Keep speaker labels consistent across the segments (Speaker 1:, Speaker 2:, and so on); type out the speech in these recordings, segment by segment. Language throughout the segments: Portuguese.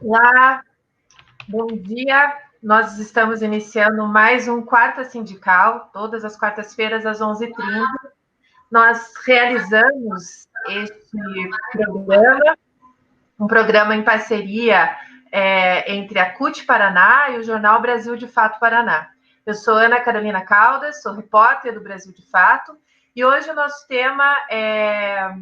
Speaker 1: Olá, bom dia. Nós estamos iniciando mais um Quarta Sindical, todas as quartas-feiras às 11h30. Nós realizamos este programa, um programa em parceria entre a CUT Paraná e o jornal Brasil de Fato Paraná. Eu sou Ana Carolina Caldas, sou repórter do Brasil de Fato, e hoje o nosso tema é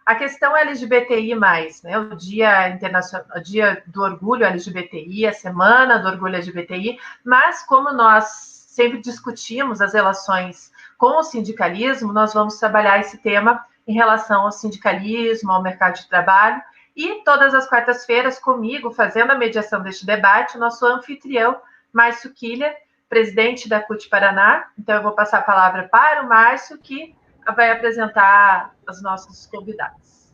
Speaker 1: a questão LGBTI+, né? O Dia Internacional, o Dia do Orgulho LGBTI, a Semana do Orgulho LGBTI, mas como nós sempre discutimos as relações com o sindicalismo, nós vamos trabalhar esse tema em relação ao sindicalismo, ao mercado de trabalho, e todas as quartas-feiras comigo, fazendo a mediação deste debate, o nosso anfitrião, Márcio Killer, presidente da CUT Paraná. Então eu vou passar a palavra para o Márcio, que vai apresentar os nossos convidados.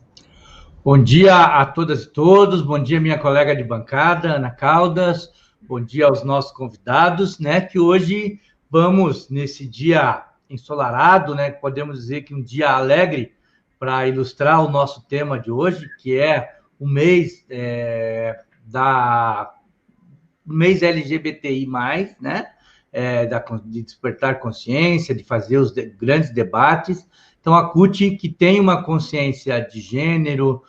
Speaker 2: Bom dia a todas e todos, bom dia minha colega de bancada, Ana Caldas, bom dia aos nossos convidados, né, que hoje vamos, nesse dia ensolarado, né, podemos dizer que um dia alegre, para ilustrar o nosso tema de hoje, que é o mês mês LGBTI+, né, de despertar consciência, de fazer os grandes debates. Então, a CUT, que tem uma consciência de gênero,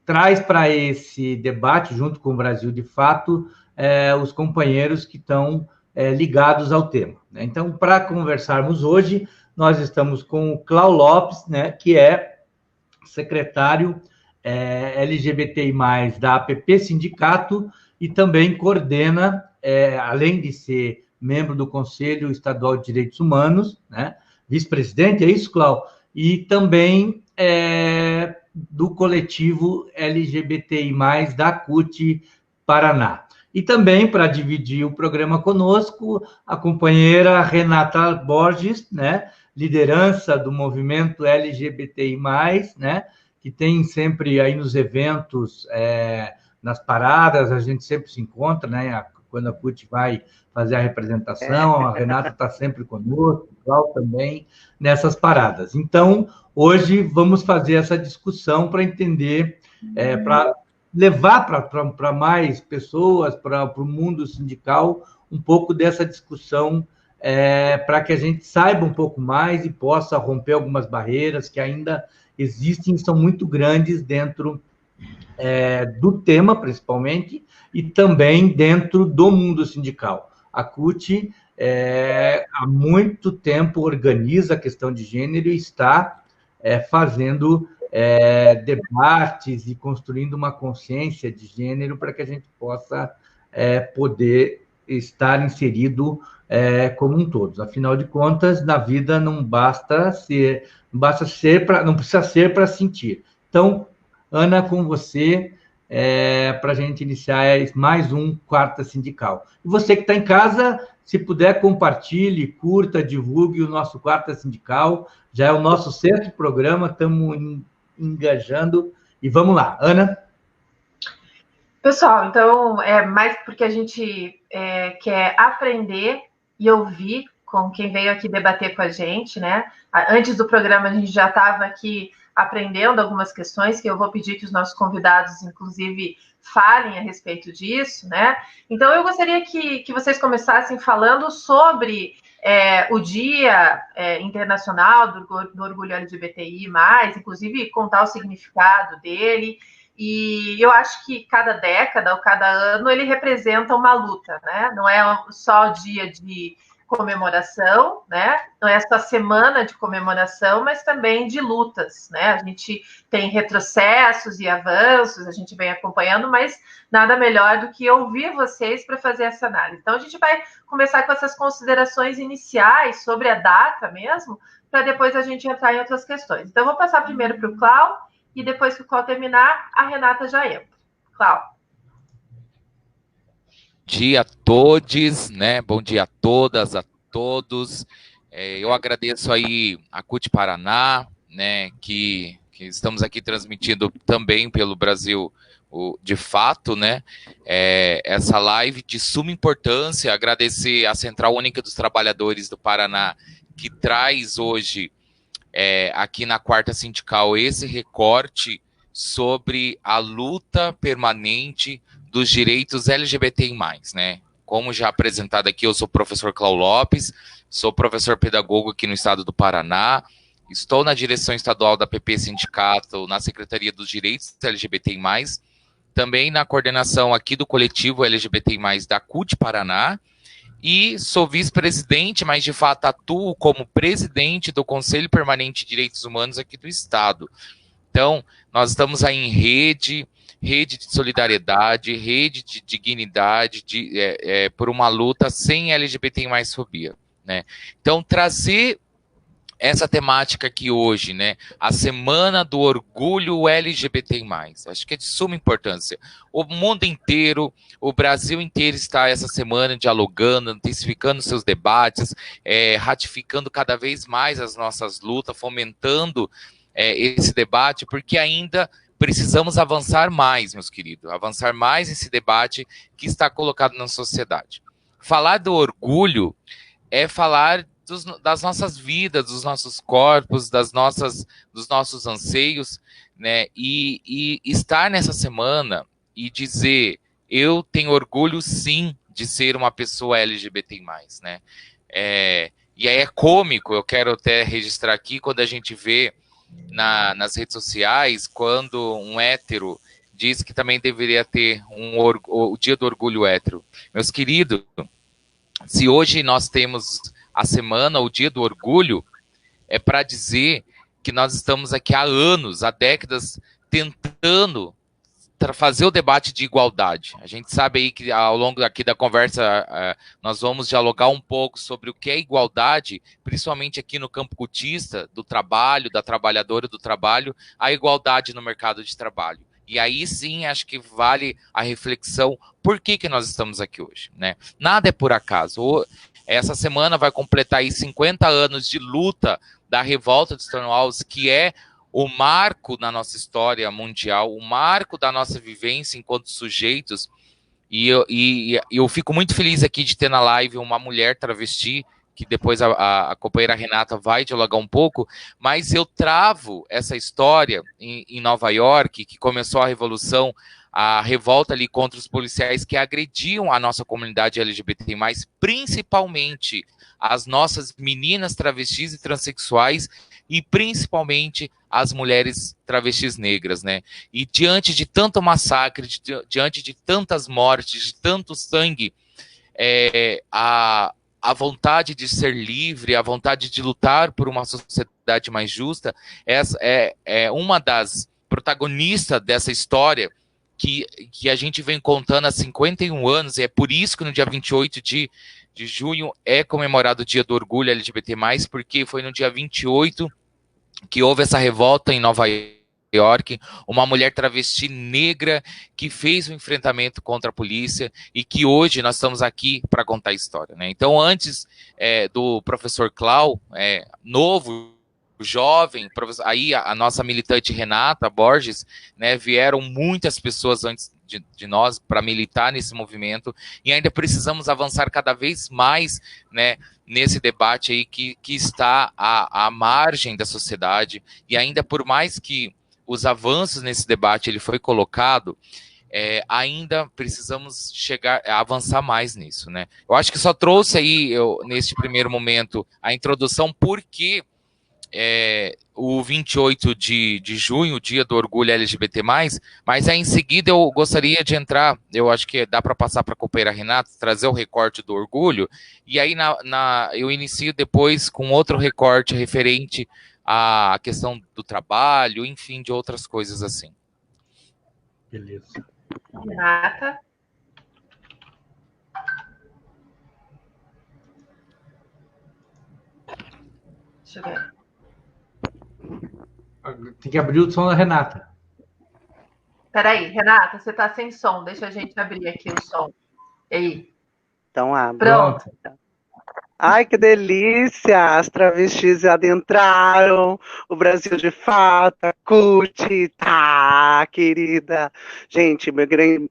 Speaker 2: traz para esse debate, junto com o Brasil de Fato, os companheiros que estão ligados ao tema, né? Então, para conversarmos hoje, nós estamos com o Cláudio Lopes, né, que é secretário LGBTI+, da APP Sindicato, e também coordena, além de ser membro do Conselho Estadual de Direitos Humanos, né, vice-presidente, é isso, Cláudio? E também do coletivo LGBTI+, da CUT Paraná. E também, para dividir o programa conosco, a companheira Renata Borges, né, liderança do movimento LGBTI+, né, que tem sempre aí nos eventos, nas paradas, a gente sempre se encontra, né, quando a CUT vai fazer a representação, a Renata está sempre conosco, o Cláudio também, nessas paradas. Então, hoje vamos fazer essa discussão para entender, para levar para mais pessoas, para o mundo sindical, um pouco dessa discussão, para que a gente saiba um pouco mais e possa romper algumas barreiras que ainda existem e são muito grandes dentro do tema, principalmente, e também dentro do mundo sindical. A CUT, há muito tempo, organiza a questão de gênero e está fazendo debates e construindo uma consciência de gênero para que a gente possa poder estar inserido como um todo. Afinal de contas, na vida não precisa ser para sentir. Então, Ana, com você, para a gente iniciar mais um Quarta Sindical. E você que está em casa, se puder, compartilhe, curta, divulgue o nosso Quarta Sindical. Já é o nosso 6º programa, estamos engajando. E vamos lá, Ana.
Speaker 1: Pessoal, então, mais porque a gente quer aprender e ouvir com quem veio aqui debater com a gente, né? Antes do programa, a gente já estava aqui aprendendo algumas questões que eu vou pedir que os nossos convidados, inclusive, falem a respeito disso, né? Então, eu gostaria que vocês começassem falando sobre o Dia Internacional do Orgulho LGBTI+, inclusive contar o significado dele. E eu acho que cada década ou cada ano ele representa uma luta, né? Não é só dia de comemoração, né? Não é só semana de comemoração, mas também de lutas, né? A gente tem retrocessos e avanços, a gente vem acompanhando, mas nada melhor do que ouvir vocês para fazer essa análise. Então, a gente vai começar com essas considerações iniciais sobre a data mesmo, para depois a gente entrar em outras questões. Então, eu vou passar primeiro para o Cláudio, e depois que o Cláudio terminar, a Renata já entra. Cláudio.
Speaker 3: Bom dia a todos, né? Bom dia a todas, a todos. Eu agradeço aí a CUT Paraná, né? Que estamos aqui transmitindo também pelo Brasil de Fato, né? Essa live de suma importância. Agradecer a Central Única dos Trabalhadores do Paraná, que traz hoje aqui na Quarta Sindical esse recorte sobre a luta permanente dos direitos LGBTI+, né? Como já apresentado aqui, eu sou o professor Cláudio Lopes, sou professor pedagogo aqui no estado do Paraná, estou na direção estadual da PP Sindicato, na Secretaria dos Direitos LGBTI+, também na coordenação aqui do coletivo LGBTI+, da CUT Paraná, e sou vice-presidente, mas de fato atuo como presidente do Conselho Permanente de Direitos Humanos aqui do estado. Então, nós estamos aí em rede de solidariedade, rede de dignidade, por uma luta sem LGBTI mais fobia, né? Então, trazer essa temática aqui hoje, né, a Semana do Orgulho LGBTI+, acho que é de suma importância. O mundo inteiro, o Brasil inteiro está essa semana dialogando, intensificando seus debates, ratificando cada vez mais as nossas lutas, fomentando esse debate, porque ainda precisamos avançar mais, meus queridos, avançar mais nesse debate que está colocado na sociedade. Falar do orgulho é falar das nossas vidas, dos nossos corpos, dos nossos anseios, né? E estar nessa semana e dizer, eu tenho orgulho sim de ser uma pessoa LGBTI+, né? E aí é cômico, eu quero até registrar aqui, quando a gente vê nas redes sociais, quando um hétero diz que também deveria ter o dia do orgulho hétero. Meus queridos, se hoje nós temos a semana, o dia do orgulho, é para dizer que nós estamos aqui há anos, há décadas, tentando fazer o debate de igualdade. A gente sabe aí que ao longo aqui da conversa nós vamos dialogar um pouco sobre o que é igualdade, principalmente aqui no campo cutista, do trabalho, da trabalhadora do trabalho, a igualdade no mercado de trabalho. E aí sim, acho que vale a reflexão, por que nós estamos aqui hoje, né? Nada é por acaso. Essa semana vai completar aí 50 anos de luta da revolta de Stonewall, que é o marco na nossa história mundial, o marco da nossa vivência enquanto sujeitos. E eu fico muito feliz aqui de ter na live uma mulher travesti, que depois a companheira Renata vai dialogar um pouco, mas eu travo essa história em Nova York, que começou a revolução, a revolta ali contra os policiais que agrediam a nossa comunidade LGBT+, principalmente as nossas meninas travestis e transexuais, e principalmente as mulheres travestis negras, né? E diante de tanto massacre, diante de tantas mortes, de tanto sangue, a vontade de ser livre, a vontade de lutar por uma sociedade mais justa, essa é uma das protagonistas dessa história que a gente vem contando há 51 anos, e é por isso que no dia 28 de junho é comemorado o Dia do Orgulho LGBT+, porque foi no dia 28 que houve essa revolta em Nova York, uma mulher travesti negra que fez um enfrentamento contra a polícia e que hoje nós estamos aqui para contar a história, né? Então, antes do professor Cláudio, novo, jovem, aí a nossa militante Renata Borges, né, vieram muitas pessoas antes de nós para militar nesse movimento, e ainda precisamos avançar cada vez mais, né, nesse debate aí que está à margem da sociedade, e ainda por mais que os avanços nesse debate ele foi colocado, ainda precisamos avançar mais nisso, né? Eu acho que só trouxe aí, neste primeiro momento, a introdução, porque o 28 de junho, o Dia do Orgulho LGBT+, mas aí em seguida eu gostaria de entrar, eu acho que dá para passar para a companheira Renata, trazer o recorte do orgulho, e aí eu inicio depois com outro recorte referente à questão do trabalho, enfim, de outras coisas assim.
Speaker 2: Beleza.
Speaker 1: Renata. Deixa eu ver.
Speaker 2: Tem que abrir o som da Renata.
Speaker 1: Peraí, Renata, você está sem som. Deixa a gente abrir aqui o som. E aí?
Speaker 4: Então abre.
Speaker 1: Pronto.
Speaker 4: Ai, que delícia! As travestis adentraram o Brasil de fato, a CUT, tá, querida. Gente,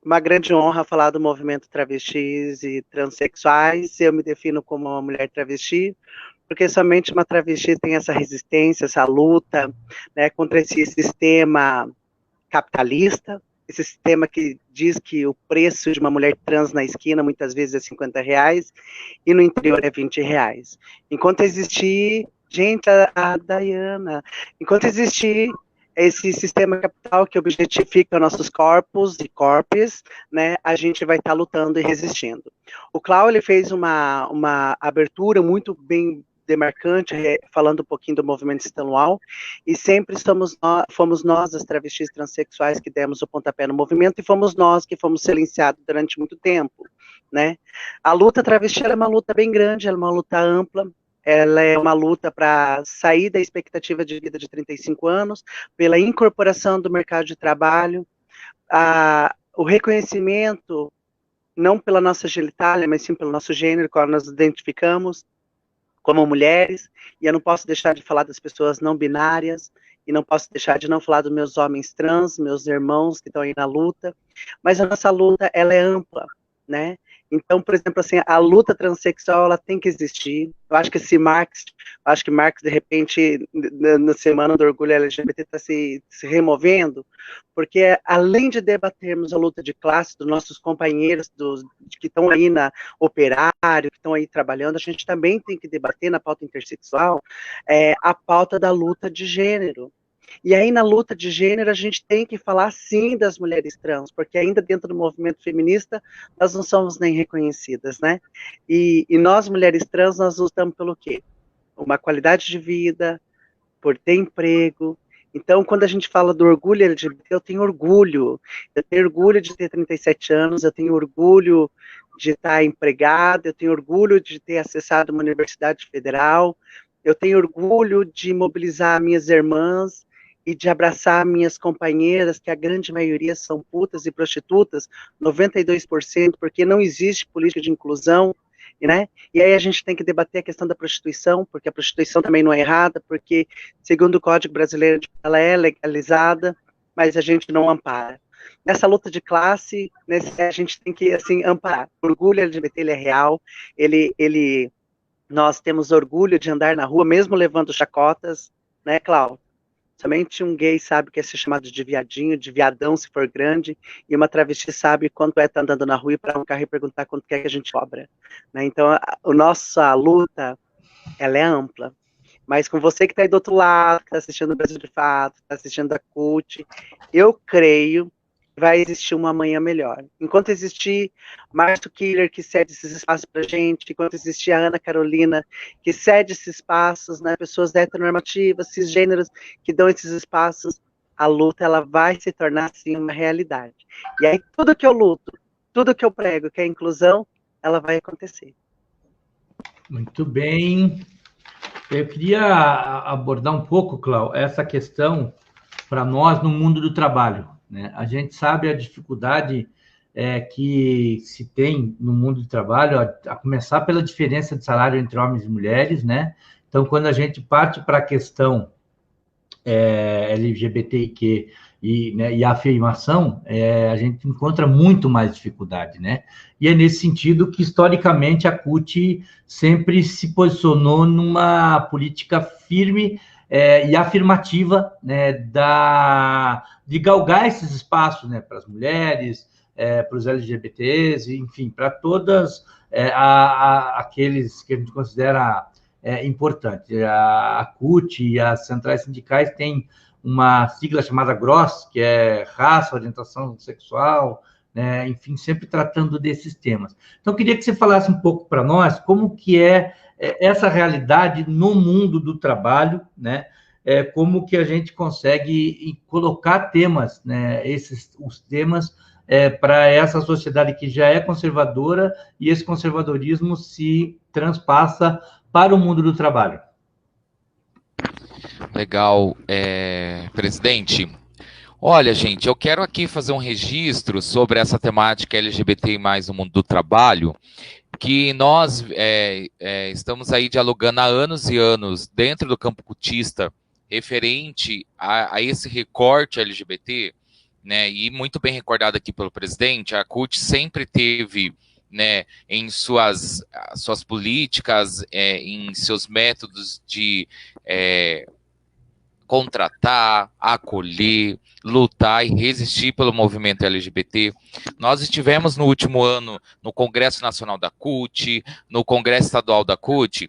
Speaker 4: uma grande honra falar do movimento travestis e transexuais. Eu me defino como uma mulher travesti, porque somente uma travesti tem essa resistência, essa luta, né, contra esse sistema capitalista, esse sistema que diz que o preço de uma mulher trans na esquina muitas vezes é R$ 50 e no interior é R$ 20. Enquanto existir, gente, a Dayana, enquanto existir esse sistema capital que objetifica nossos corpos e corpos, né, a gente vai estar lutando e resistindo. O Clau, ele fez uma abertura muito bem demarcante, falando um pouquinho do movimento estadual, e sempre fomos nós, as travestis transexuais, que demos o pontapé no movimento, e fomos nós que fomos silenciados durante muito tempo, né? A luta travesti é uma luta bem grande, é uma luta ampla, ela é uma luta para sair da expectativa de vida de 35 anos, pela incorporação do mercado de trabalho, o reconhecimento, não pela nossa genitália, mas sim pelo nosso gênero, qual nós nos identificamos como mulheres, e eu não posso deixar de falar das pessoas não binárias, e não posso deixar de não falar dos meus homens trans, meus irmãos que estão aí na luta, mas a nossa luta, ela é ampla, né? Então, por exemplo, assim, a luta transexual, ela tem que existir. Eu acho que Marx, de repente, na Semana do Orgulho LGBT, está se removendo, porque além de debatermos a luta de classe dos nossos companheiros que estão aí na operário, que estão aí trabalhando, a gente também tem que debater na pauta intersexual a pauta da luta de gênero. E aí, na luta de gênero, a gente tem que falar, sim, das mulheres trans, porque ainda dentro do movimento feminista, nós não somos nem reconhecidas, né? E nós, mulheres trans, nós lutamos pelo quê? Uma qualidade de vida, por ter emprego. Então, quando a gente fala do orgulho LGBT, eu tenho orgulho. Eu tenho orgulho de ter 37 anos, eu tenho orgulho de estar empregada, eu tenho orgulho de ter acessado uma universidade federal, eu tenho orgulho de mobilizar minhas irmãs, e de abraçar minhas companheiras, que a grande maioria são putas e prostitutas, 92%, porque não existe política de inclusão, né? E aí a gente tem que debater a questão da prostituição, porque a prostituição também não é errada, porque, segundo o Código Brasileiro, ela é legalizada, mas a gente não ampara. Nessa luta de classe, a gente tem que, assim, amparar. O orgulho LGBT, ele é real, nós temos orgulho de andar na rua, mesmo levando chacotas, né, Cláudio? Somente um gay sabe o que é ser chamado de viadinho, de viadão, se for grande, e uma travesti sabe quanto é estar andando na rua e parar um carro e perguntar quanto que é que a gente cobra. Né? Então, a nossa luta, ela é ampla. Mas com você que está aí do outro lado, que está assistindo o Brasil de Fato, está assistindo a CUT, eu creio que vai existir uma amanhã melhor. Enquanto existir Márcio Killer, que cede esses espaços para a gente, enquanto existir a Ana Carolina, que cede esses espaços, né, pessoas heteronormativas, cisgêneros, que dão esses espaços, a luta ela vai se tornar, sim, uma realidade. E aí tudo que eu luto, tudo que eu prego, que é a inclusão, ela vai acontecer.
Speaker 2: Muito bem. Eu queria abordar um pouco, Cláudio, essa questão para nós no mundo do trabalho. Né? A gente sabe a dificuldade que se tem no mundo do trabalho, a começar pela diferença de salário entre homens e mulheres, né? Então, quando a gente parte para a questão LGBTIQ e a afirmação, a gente encontra muito mais dificuldade, né? E é nesse sentido que, historicamente, a CUT sempre se posicionou numa política firme e afirmativa, né, de galgar esses espaços, né, para as mulheres, para os LGBTs, enfim, para todas aqueles que a gente considera importantes. A CUT e as centrais sindicais têm uma sigla chamada GROSS, que é raça, orientação sexual, né, enfim, sempre tratando desses temas. Então, eu queria que você falasse um pouco para nós como que é essa realidade no mundo do trabalho, né? Como que a gente consegue colocar temas, né? Os temas para essa sociedade que já é conservadora e esse conservadorismo se transpassa para o mundo do trabalho.
Speaker 3: Legal, presidente. Olha, gente, eu quero aqui fazer um registro sobre essa temática LGBT mais no mundo do trabalho, que nós estamos aí dialogando há anos e anos dentro do campo cutista referente a esse recorte LGBT, né? E muito bem recordado aqui pelo presidente, a CUT sempre teve, né, em suas políticas, em seus métodos de contratar, acolher, lutar e resistir pelo movimento LGBT. Nós estivemos no último ano no Congresso Nacional da CUT, no Congresso Estadual da CUT,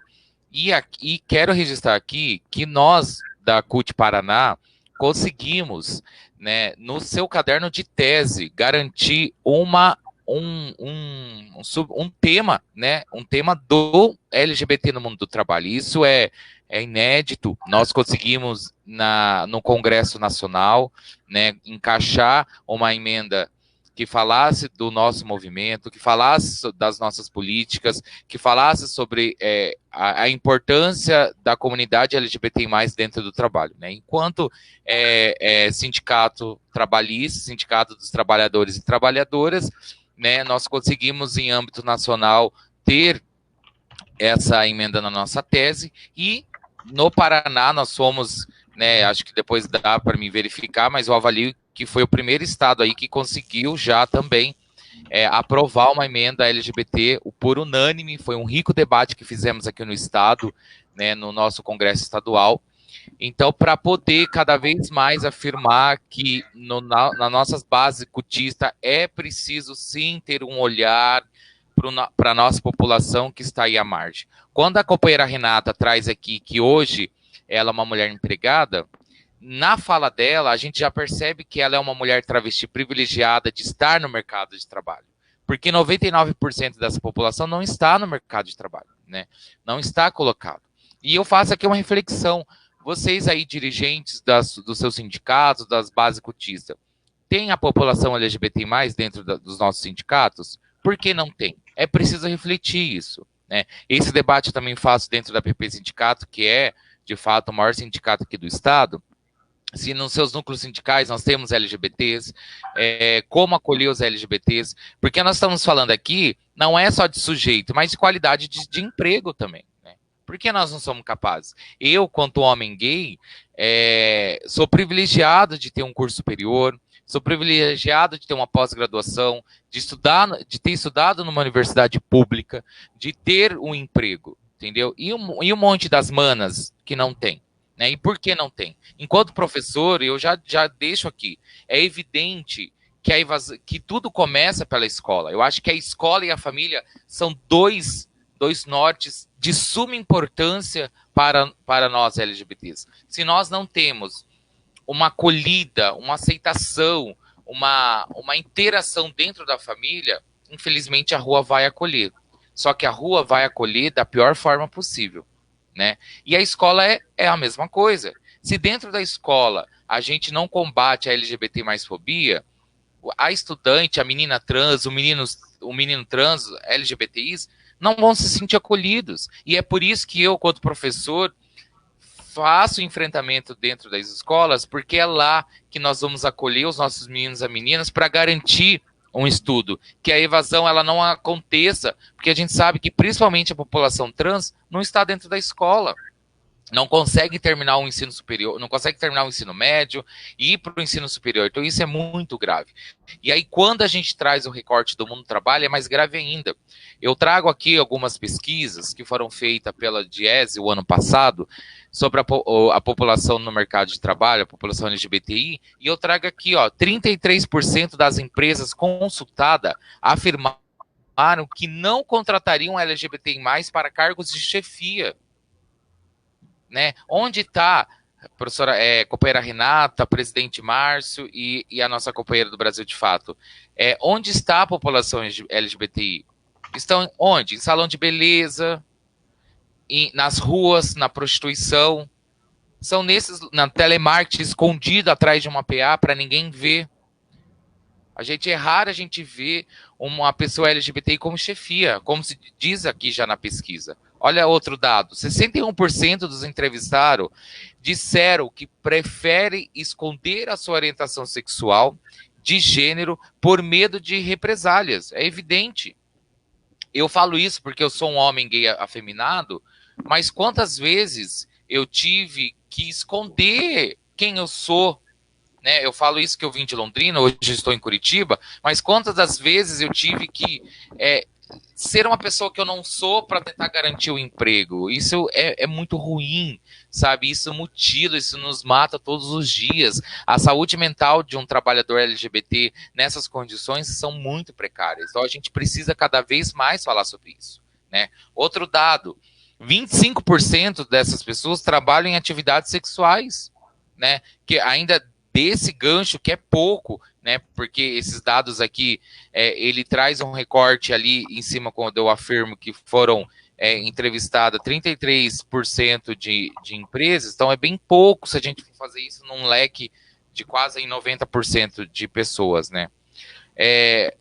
Speaker 3: e quero registrar aqui que nós, da CUT Paraná, conseguimos, né, no seu caderno de tese, garantir um tema, né, um tema do LGBT no mundo do trabalho. Isso é inédito. Nós conseguimos no Congresso Nacional, né, encaixar uma emenda que falasse do nosso movimento, que falasse das nossas políticas, que falasse sobre a importância da comunidade LGBT+ dentro do trabalho, né? Enquanto sindicato trabalhista, sindicato dos trabalhadores e trabalhadoras, né, nós conseguimos, em âmbito nacional, ter essa emenda na nossa tese, e no Paraná nós somos, né, acho que depois dá para me verificar, mas eu avalio que foi o primeiro estado aí que conseguiu já também aprovar uma emenda LGBT por unânime. Foi um rico debate que fizemos aqui no estado, né, no nosso Congresso Estadual. Então, para poder cada vez mais afirmar que na nossas bases cutistas é preciso sim ter um olhar para a nossa população que está aí à margem. Quando a companheira Renata traz aqui que hoje ela é uma mulher empregada, na fala dela, a gente já percebe que ela é uma mulher travesti privilegiada de estar no mercado de trabalho. Porque 99% dessa população não está no mercado de trabalho, né? Não está colocado. E eu faço aqui uma reflexão. Vocês aí, dirigentes dos seus sindicatos, das bases cotistas, tem a população LGBT+ dentro dos nossos sindicatos? Por que não tem? É preciso refletir isso, né? Esse debate eu também faço dentro da PP Sindicato, que é, de fato, o maior sindicato aqui do estado. Se nos seus núcleos sindicais nós temos LGBTs, como acolher os LGBTs, porque nós estamos falando aqui, não é só de sujeito, mas de qualidade de emprego também, né? Por que nós não somos capazes? Eu, quanto homem gay, sou privilegiado de ter um curso superior, sou privilegiado de ter uma pós-graduação, de ter estudado numa universidade pública, de ter um emprego, entendeu? E um monte das manas que não tem. Né? E por que não tem? Enquanto professor, eu já deixo aqui, é evidente que tudo começa pela escola. Eu acho que a escola e a família são dois nortes de suma importância para nós LGBTs. Se nós não temos uma acolhida, uma aceitação, uma interação dentro da família, infelizmente a rua vai acolher. Só que a rua vai acolher da pior forma possível. Né? E a escola é a mesma coisa. Se dentro da escola a gente não combate a LGBT mais fobia, a estudante, a menina trans, o menino trans, LGBTIs, não vão se sentir acolhidos. E é por isso que eu, quanto professor, faço enfrentamento dentro das escolas, porque é lá que nós vamos acolher os nossos meninos e meninas para garantir um estudo, que a evasão ela não aconteça, porque a gente sabe que principalmente a população trans não está dentro da escola, não consegue terminar o ensino superior, não consegue terminar o ensino médio e ir para o ensino superior. Então isso é muito grave. E aí quando a gente traz o recorte do mundo do trabalho é mais grave ainda. Eu trago aqui algumas pesquisas que foram feitas pela Diese o ano passado sobre a população no mercado de trabalho, a população LGBTI, e eu trago aqui, 33% das empresas consultadas afirmaram que não contratariam LGBTI+ para cargos de chefia. Né? Onde está a professora, companheira Renata, presidente Márcio e a nossa companheira do Brasil de Fato? Onde está a população LGBTI? Estão onde? Em salão de beleza, nas ruas, na prostituição, são na telemarketing escondido atrás de uma PA para ninguém ver. É raro a gente ver uma pessoa LGBTI como chefia, como se diz aqui já na pesquisa. Olha outro dado, 61% dos entrevistados disseram que preferem esconder a sua orientação sexual de gênero por medo de represálias. É evidente. Eu falo isso porque eu sou um homem gay afeminado, mas quantas vezes eu tive que esconder quem eu sou, né? Eu falo isso que eu vim de Londrina, hoje estou em Curitiba, mas quantas das vezes eu tive que ser uma pessoa que eu não sou para tentar garantir o emprego. Isso é muito ruim, sabe? Isso mutila, isso nos mata todos os dias. A saúde mental de um trabalhador LGBT nessas condições são muito precárias. Então a gente precisa cada vez mais falar sobre isso, né? Outro dado, 25% dessas pessoas trabalham em atividades sexuais, né? Que ainda desse gancho, que é pouco, né? Porque esses dados aqui, ele traz um recorte ali em cima, quando eu afirmo que foram entrevistadas 33% de empresas, então é bem pouco se a gente for fazer isso num leque de quase 90% de pessoas, né?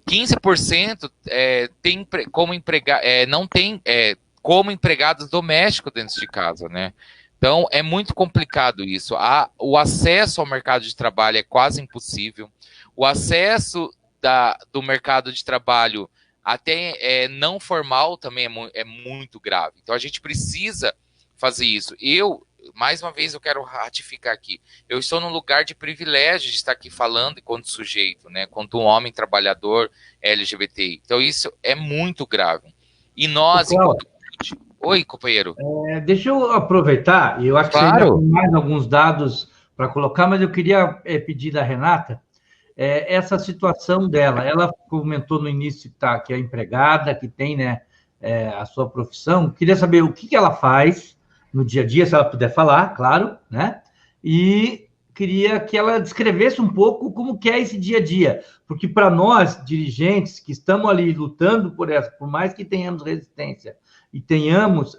Speaker 3: 15% tem como não tem como empregados domésticos dentro de casa, né? Então, é muito complicado isso. O acesso ao mercado de trabalho é quase impossível. O acesso do mercado de trabalho até não formal também é muito grave. Então, a gente precisa fazer isso. Mais uma vez, eu quero ratificar aqui. Eu estou num lugar de privilégio de estar aqui falando enquanto sujeito, né? Quanto um homem trabalhador LGBTI. Então, isso é muito grave. E nós, enquanto... Oi, companheiro.
Speaker 2: Deixa eu aproveitar, e eu acho que você ainda tem mais alguns dados para colocar, mas eu queria pedir da Renata essa situação dela. Ela comentou no início que é empregada, que tem, né, a sua profissão. Queria saber o que ela faz no dia a dia, se ela puder falar, claro, né? E queria que ela descrevesse um pouco como que é esse dia a dia, porque para nós, dirigentes, que estamos ali lutando por mais que tenhamos resistência, e tenhamos,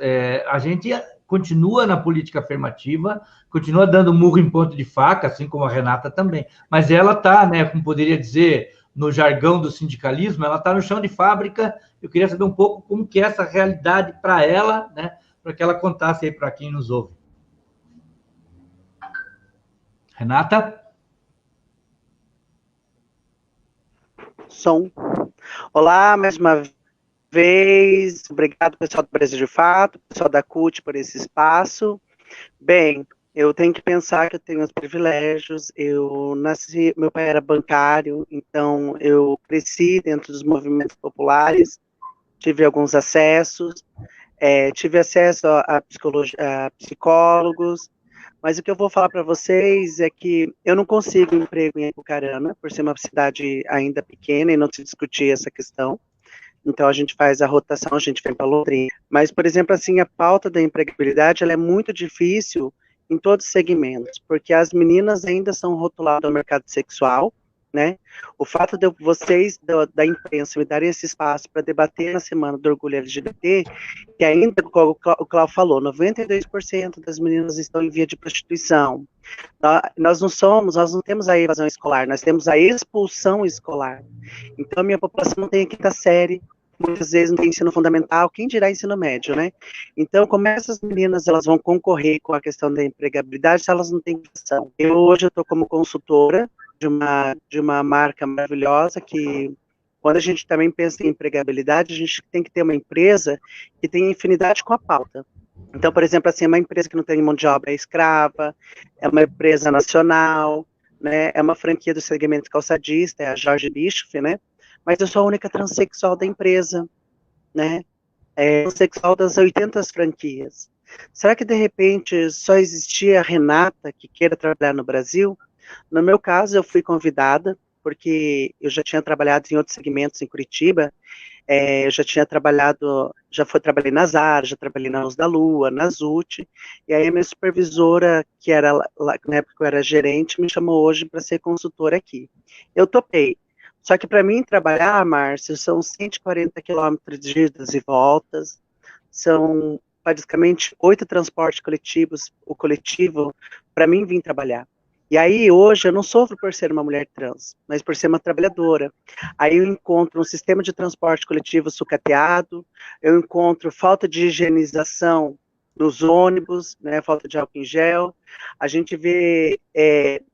Speaker 2: a gente continua na política afirmativa, continua dando murro em ponto de faca, assim como a Renata também, mas ela está, né, como poderia dizer, no jargão do sindicalismo, ela está no chão de fábrica. Eu queria saber um pouco como que é essa realidade para ela, né, para que ela contasse aí para quem nos ouve. Renata?
Speaker 4: Som. Olá, mais uma vez, obrigado pessoal do Brasil de Fato, pessoal da CUT por esse espaço. Bem, eu tenho que pensar que eu tenho os privilégios. Eu nasci, meu pai era bancário, então eu cresci dentro dos movimentos populares, tive alguns acessos, tive acesso a psicólogos, mas o que eu vou falar para vocês é que eu não consigo emprego em Apucarana, por ser uma cidade ainda pequena e não se discutir essa questão. Então, a gente faz a rotação, a gente vem para Londrina. Mas, por exemplo, assim, a pauta da empregabilidade, ela é muito difícil em todos os segmentos, porque as meninas ainda são rotuladas ao mercado sexual, né? O fato de vocês, da imprensa, me darem esse espaço para debater na Semana do Orgulho LGBT, que ainda, como o Cláudio falou, 92% das meninas estão em via de prostituição. Nós não temos a evasão escolar, nós temos a expulsão escolar. Então, a minha população não tem a quinta série, muitas vezes não tem ensino fundamental, quem dirá ensino médio, né? Então, como essas meninas elas vão concorrer com a questão da empregabilidade se elas não têm função? Hoje eu estou como consultora de uma marca maravilhosa que, quando a gente também pensa em empregabilidade, a gente tem que ter uma empresa que tenha afinidade com a pauta. Então, por exemplo, assim, uma empresa que não tem mão de obra escrava, é uma empresa nacional, né, é uma franquia do segmento calçadista, é a Jorge Bischoff, né, mas eu sou a única transexual da empresa, né, transexual das 80 franquias. Será que, de repente, só existia a Renata que queira trabalhar no Brasil? No meu caso, eu fui convidada, porque eu já tinha trabalhado em outros segmentos em Curitiba, eu já tinha trabalhado, trabalhei na Zara, já trabalhei na Luz da Lua, na ZUT, e aí a minha supervisora, que era, na época eu era gerente, me chamou hoje para ser consultora aqui. Eu topei. Só que para mim trabalhar, Márcio, são 140 quilômetros de idas e voltas, são praticamente 8 transportes coletivos, o coletivo, para mim vir trabalhar. E aí, hoje, eu não sofro por ser uma mulher trans, mas por ser uma trabalhadora. Aí eu encontro um sistema de transporte coletivo sucateado, eu encontro falta de higienização nos ônibus, né, falta de álcool em gel, a gente vê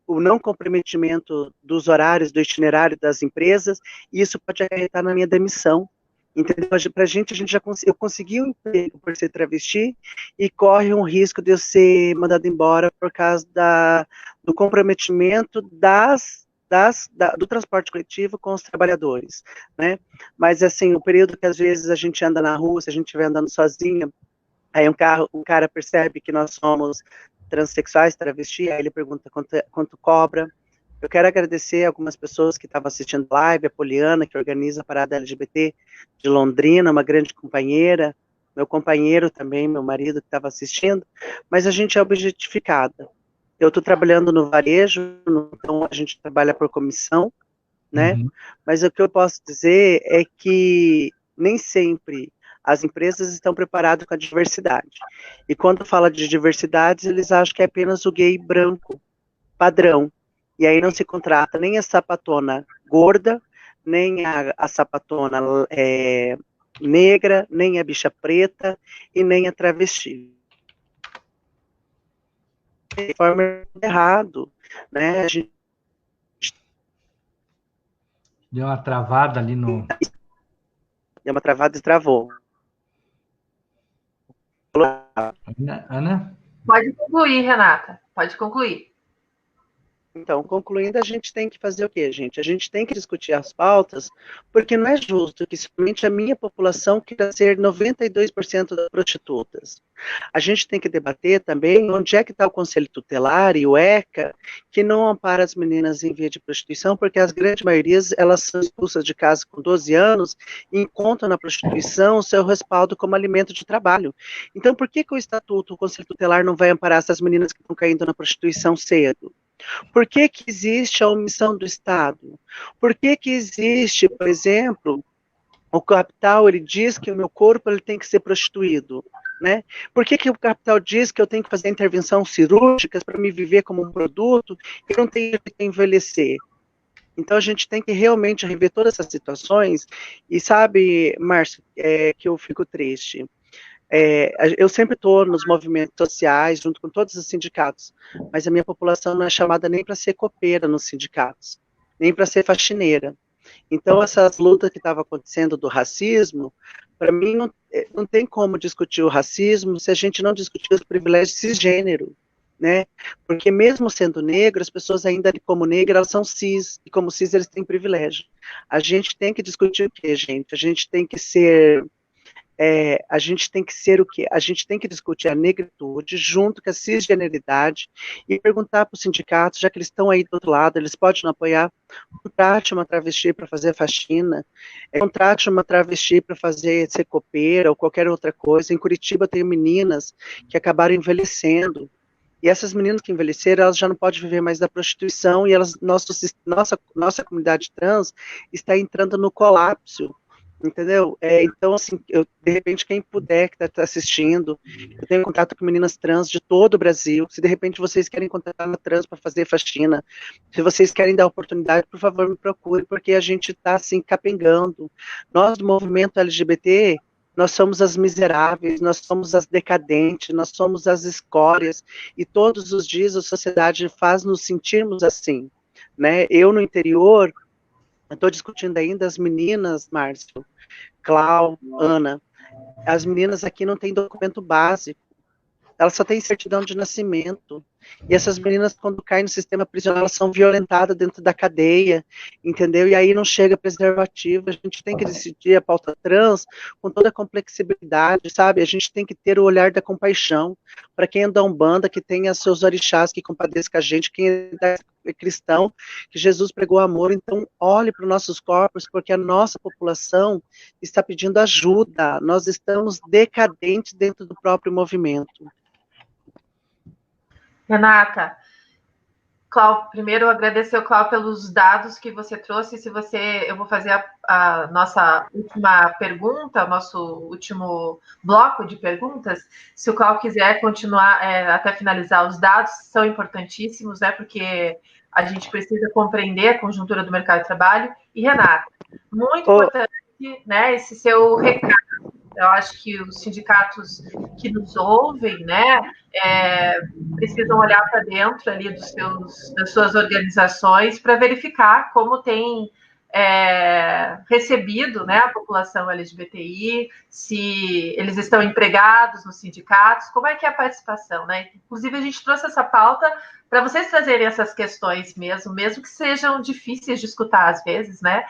Speaker 4: o não comprometimento dos horários, do itinerário das empresas, e isso pode acarretar na minha demissão. Entendeu? Pra gente, eu consegui um emprego por ser travesti e corre um risco de eu ser mandado embora por causa do comprometimento das do transporte coletivo com os trabalhadores, né? Mas, assim, o período que às vezes a gente anda na rua, se a gente estiver andando sozinha, aí um cara percebe que nós somos transexuais, travesti, aí ele pergunta quanto cobra. Eu quero agradecer algumas pessoas que estavam assistindo a live, a Poliana, que organiza a Parada LGBT de Londrina, uma grande companheira, meu companheiro também, meu marido que estava assistindo, mas a gente é objetificada. Eu estou trabalhando no varejo, então a gente trabalha por comissão, né?
Speaker 2: Uhum.
Speaker 4: Mas o que eu posso dizer é que nem sempre as empresas estão preparadas com a diversidade. E quando fala de diversidade, eles acham que é apenas o gay branco, padrão. E aí não se contrata nem a sapatona gorda, nem a sapatona negra, nem a bicha preta e nem a travesti. De forma errado, né? A gente
Speaker 2: Deu uma travada ali no...
Speaker 4: deu uma travada e travou.
Speaker 2: Ana?
Speaker 1: Pode concluir, Renata. Pode concluir.
Speaker 4: Então, concluindo, a gente tem que fazer o quê, gente? A gente tem que discutir as pautas, porque não é justo que somente a minha população queira ser 92% das prostitutas. A gente tem que debater também onde é que está o Conselho Tutelar e o ECA, que não ampara as meninas em via de prostituição, porque as grandes maiorias, elas são expulsas de casa com 12 anos e encontram na prostituição o seu respaldo como alimento de trabalho. Então, por que o Estatuto, o Conselho Tutelar, não vai amparar essas meninas que estão caindo na prostituição cedo? Por que existe a omissão do Estado? Por que existe, por exemplo, o capital, ele diz que o meu corpo ele tem que ser prostituído, né? Por que o capital diz que eu tenho que fazer intervenção cirúrgicas para me viver como um produto e não tenho que envelhecer? Então, a gente tem que realmente rever todas essas situações e sabe, Márcio, que eu fico triste. Eu sempre estou nos movimentos sociais, junto com todos os sindicatos, mas a minha população não é chamada nem para ser copeira nos sindicatos, nem para ser faxineira. Então, essas lutas que estavam acontecendo do racismo, para mim, não tem como discutir o racismo se a gente não discutir os privilégios cisgênero, né? Porque mesmo sendo negro, as pessoas ainda como negra, elas são cis, e como cis eles têm privilégio. A gente tem que discutir o quê, gente? A gente tem que ser o quê? A gente tem que discutir a negritude junto com a cisgeneridade e perguntar para os sindicatos, já que eles estão aí do outro lado, eles podem não apoiar, contrate uma travesti para fazer faxina, contrate uma travesti para ser copeira ou qualquer outra coisa. Em Curitiba tem meninas que acabaram envelhecendo, e essas meninas que envelheceram, elas já não podem viver mais da prostituição, e nossa comunidade trans está entrando no colapso. Entendeu? Então, assim, de repente, quem puder, que está assistindo, eu tenho contato com meninas trans de todo o Brasil. Se de repente vocês querem contratar uma trans para fazer faxina, se vocês querem dar oportunidade, por favor, me procure, porque a gente está, assim, capengando. Nós, do movimento LGBT, nós somos as miseráveis, nós somos as decadentes, nós somos as escórias, e todos os dias a sociedade faz nos sentirmos assim, né? Eu, no interior, estou discutindo ainda as meninas, Márcio, Clau, Ana, as meninas aqui não têm documento básico, elas só têm certidão de nascimento, e essas meninas, quando caem no sistema prisional, elas são violentadas dentro da cadeia, entendeu? E aí não chega preservativo. A gente tem que decidir a pauta trans com toda a complexibilidade, sabe? A gente tem que ter o olhar da compaixão, para quem é da Umbanda, que tenha seus orixás, que compadeça com a gente, quem é cristão, que Jesus pregou amor. Então olhe para os nossos corpos, porque a nossa população está pedindo ajuda, nós estamos decadentes dentro do próprio movimento.
Speaker 1: Renata, Clau, primeiro agradecer ao Clau pelos dados que você trouxe. Eu vou fazer a nossa última pergunta, o nosso último bloco de perguntas. Se o Clau quiser continuar até finalizar, os dados são importantíssimos, né? Porque a gente precisa compreender a conjuntura do mercado de trabalho. E Renata, muito importante, né? Esse seu recado. Eu acho que os sindicatos que nos ouvem, né, precisam olhar para dentro ali das suas organizações para verificar como tem recebido, né, a população LGBTI, se eles estão empregados nos sindicatos, como é que é a participação, né? Inclusive, a gente trouxe essa pauta para vocês trazerem essas questões mesmo que sejam difíceis de escutar às vezes, né?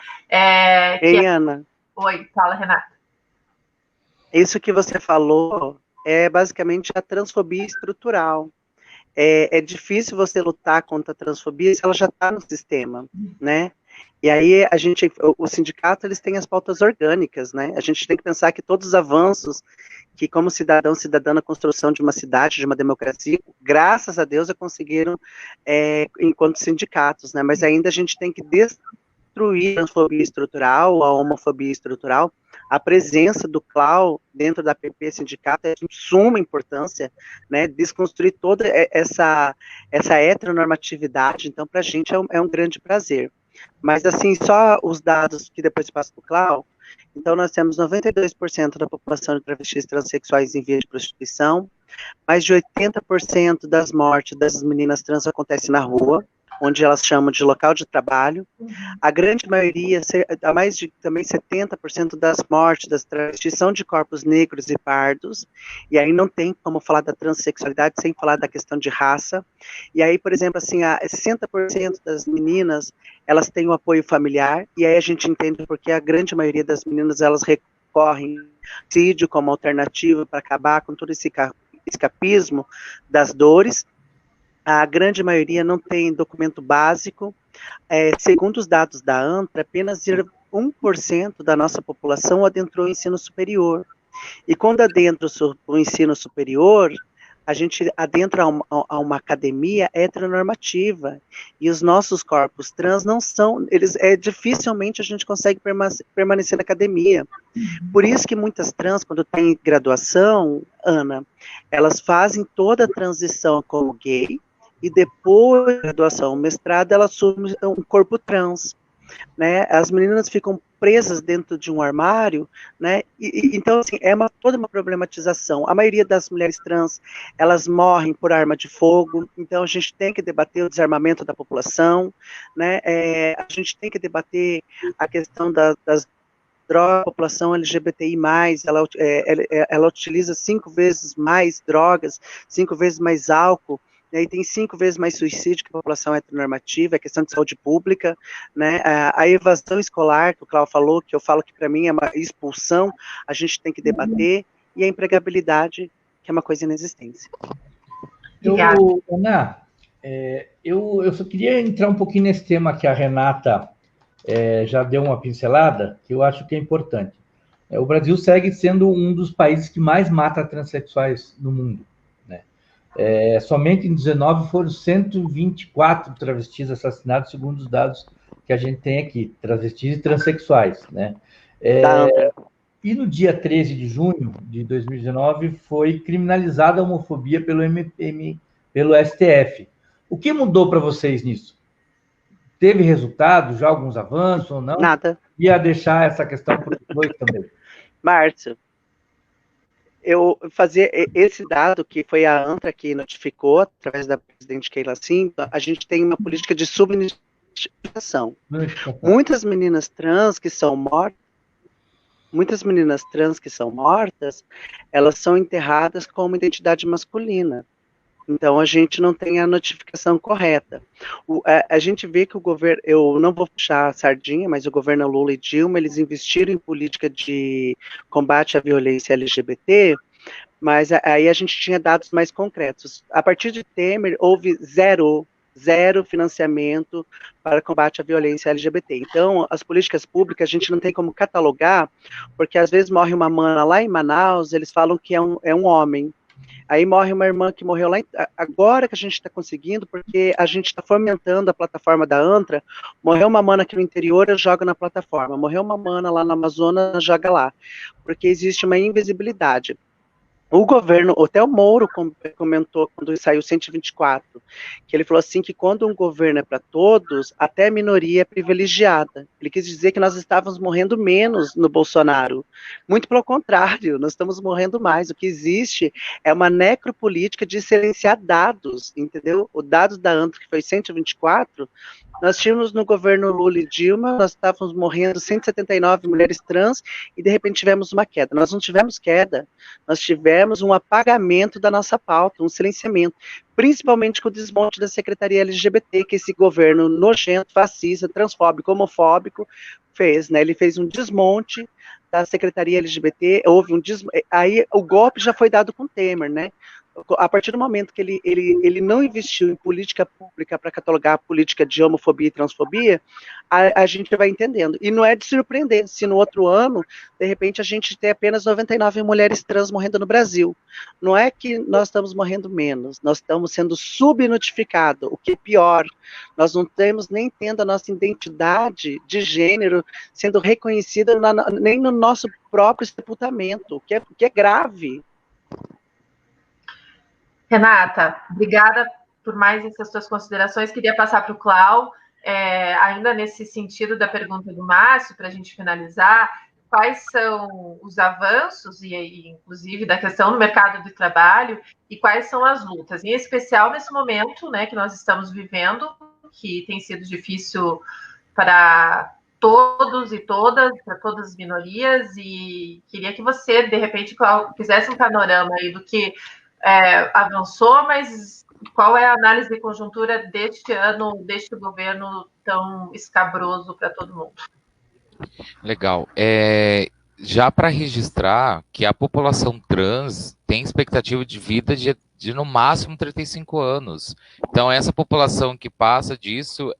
Speaker 4: Ei, Ana.
Speaker 1: Oi, fala, Renata.
Speaker 4: Isso que você falou é basicamente a transfobia estrutural. É difícil você lutar contra a transfobia se ela já está no sistema, né? E aí o sindicato, eles têm as pautas orgânicas, né? A gente tem que pensar que todos os avanços que, como cidadã na construção de uma cidade, de uma democracia, graças a Deus, conseguiram enquanto sindicatos, né? Mas ainda a gente tem que destruir a transfobia estrutural, a homofobia estrutural. A presença do CLAU dentro da PP Sindicato é de suma importância, né? Desconstruir toda essa heteronormatividade. Então, para a gente é um grande prazer. Mas, assim, só os dados que depois passam para o CLAU. Então, nós temos 92% da população de travestis transexuais em via de prostituição, mais de 80% das mortes das meninas trans acontece na rua, onde elas chamam de local de trabalho. A grande maioria, mais de também 70% das mortes das travestis são de corpos negros e pardos, e aí não tem como falar da transexualidade sem falar da questão de raça. E aí, por exemplo, assim, 60% das meninas, elas têm o apoio familiar, e aí a gente entende porque a grande maioria das meninas, elas recorrem ao suicídio como alternativa para acabar com todo esse escapismo das dores. A grande maioria não tem documento básico. Segundo os dados da ANTRA, apenas 1% da nossa população adentrou o ensino superior. E quando adentra o ensino superior, a gente adentra a uma academia heteronormativa. E os nossos corpos trans não são, dificilmente a gente consegue permanecer na academia. Por isso que muitas trans, quando têm graduação, Ana, elas fazem toda a transição como gay, e depois da graduação, mestrado, ela assume um corpo trans, né? As meninas ficam presas dentro de um armário, né? Então, assim, toda uma problematização. A maioria das mulheres trans, elas morrem por arma de fogo, então a gente tem que debater o desarmamento da população, né? A gente tem que debater a questão das drogas. A população LGBTI+, ela utiliza 5 vezes mais drogas, 5 vezes mais álcool, e tem 5 vezes mais suicídio que a população heteronormativa, é questão de saúde pública, né? A evasão escolar, que o Cláudio falou, que eu falo que para mim é uma expulsão, a gente tem que debater, e a empregabilidade, que é uma coisa inexistência.
Speaker 2: Ana, eu só queria entrar um pouquinho nesse tema que a Renata já deu uma pincelada, que eu acho que é importante. O Brasil segue sendo um dos países que mais mata transexuais no mundo. Somente em 19 foram 124 travestis assassinados, segundo os dados que a gente tem aqui, travestis e transexuais, né? E no dia 13 de junho de 2019 foi criminalizada a homofobia pelo STF. O que mudou para vocês nisso? Teve resultado, já alguns avanços ou não?
Speaker 4: Nada.
Speaker 2: Ia deixar essa questão para depois também.
Speaker 4: Márcio, eu fazer esse dado que foi a ANTRA que notificou, através da presidente Keila Cinta, a gente tem uma política de subnotificação. Muitas meninas trans que são mortas, elas são enterradas com uma identidade masculina. Então, a gente não tem a notificação correta. A gente vê que o governo, eu não vou puxar a sardinha, mas o governo Lula e Dilma, eles investiram em política de combate à violência LGBT, mas aí a gente tinha dados mais concretos. A partir de Temer, houve zero financiamento para combate à violência LGBT. Então, as políticas públicas, a gente não tem como catalogar, porque às vezes morre uma mana lá em Manaus, eles falam que é um homem. Aí morre uma irmã que morreu lá, agora que a gente está conseguindo, porque a gente está fomentando a plataforma da ANTRA, morreu uma mana aqui no interior, eu jogo na plataforma, morreu uma mana lá no Amazonas, joga lá, porque existe uma invisibilidade. O governo, até o Moro comentou quando saiu 124, que ele falou assim que quando um governo é para todos, até a minoria é privilegiada. Ele quis dizer que nós estávamos morrendo menos no Bolsonaro. Muito pelo contrário, nós estamos morrendo mais. O que existe é uma necropolítica de silenciar dados, entendeu? O dado da ANTRO, que foi 124, nós tínhamos no governo Lula e Dilma, nós estávamos morrendo 179 mulheres trans e de repente tivemos uma queda. Nós não tivemos queda, nós tivemos um apagamento da nossa pauta, um silenciamento, principalmente com o desmonte da Secretaria LGBT, que esse governo nojento, fascista, transfóbico, homofóbico fez, né? Ele fez um desmonte da Secretaria LGBT, houve um aí o golpe já foi dado com Temer, né? A partir do momento que ele não investiu em política pública para catalogar a política de homofobia e transfobia, a gente vai entendendo. E não é de surpreender se no outro ano, de repente, a gente tem apenas 99 mulheres trans morrendo no Brasil. Não é que nós estamos morrendo menos, nós estamos sendo subnotificados, o que é pior. Nós não estamos nem tendo a nossa identidade de gênero sendo reconhecida nem no nosso próprio sepultamento, o que é grave.
Speaker 1: Renata, obrigada por mais essas suas considerações. Queria passar para o Clau, ainda nesse sentido da pergunta do Márcio, para a gente finalizar, quais são os avanços, e inclusive da questão no mercado de trabalho, e quais são as lutas, em especial nesse momento, né, que nós estamos vivendo, que tem sido difícil para todos e todas, para todas as minorias, e queria que você, de repente, fizesse um panorama aí do que avançou, mas qual é a análise de conjuntura deste ano, deste governo tão escabroso para todo mundo?
Speaker 3: Legal. Já para registrar que a população trans tem expectativa de vida de no máximo 35 anos. Então, essa população que passa disso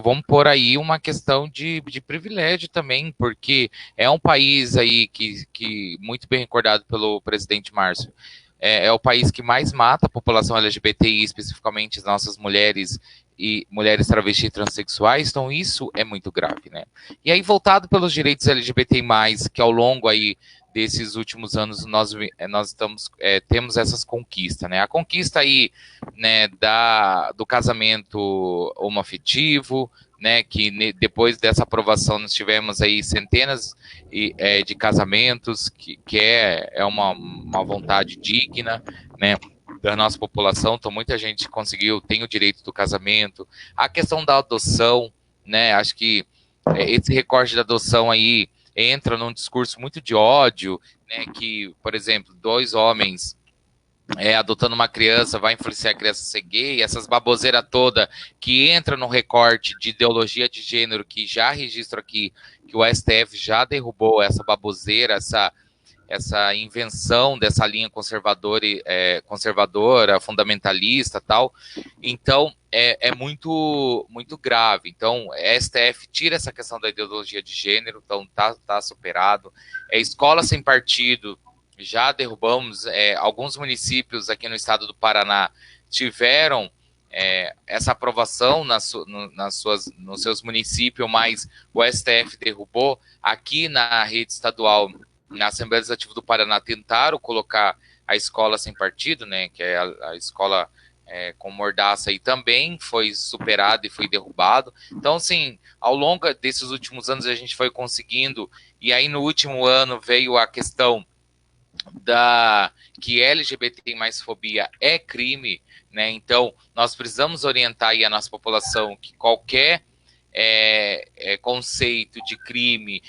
Speaker 3: vamos pôr aí uma questão de privilégio também, porque é um país aí que muito bem recordado pelo presidente Márcio, é o país que mais mata a população LGBTI, especificamente as nossas mulheres e mulheres travestis e transexuais, então isso é muito grave, né? E aí, voltado pelos direitos LGBTI+, que ao longo aí desses últimos anos nós temos essas conquistas, né? A conquista aí, né, do casamento homoafetivo, né, que depois dessa aprovação nós tivemos aí centenas de casamentos, que é uma vontade digna, né, da nossa população. Então muita gente tem o direito do casamento. A questão da adoção, né, acho que esse recorte da adoção aí entra num discurso muito de ódio, né, que, por exemplo, 2 homens adotando uma criança vai influenciar a criança a ser gay, essas baboseiras toda que entra no recorte de ideologia de gênero, que já registro aqui, que o STF já derrubou essa baboseira, essa invenção dessa linha conservadora, fundamentalista, tal. Então, é muito, muito grave. Então, a STF tira essa questão da ideologia de gênero, então tá superado. Escola sem partido, já derrubamos. Alguns municípios aqui no estado do Paraná tiveram essa aprovação nos seus municípios, mas o STF derrubou. Aqui na rede estadual, na Assembleia Legislativa do Paraná, tentaram colocar a escola sem partido, né, que é a escola com mordaça, e também foi superado e foi derrubado. Então, assim, ao longo desses últimos anos a gente foi conseguindo, e aí no último ano veio a questão que LGBT mais fobia é crime, né? Então nós precisamos orientar aí a nossa população que qualquer conceito de crime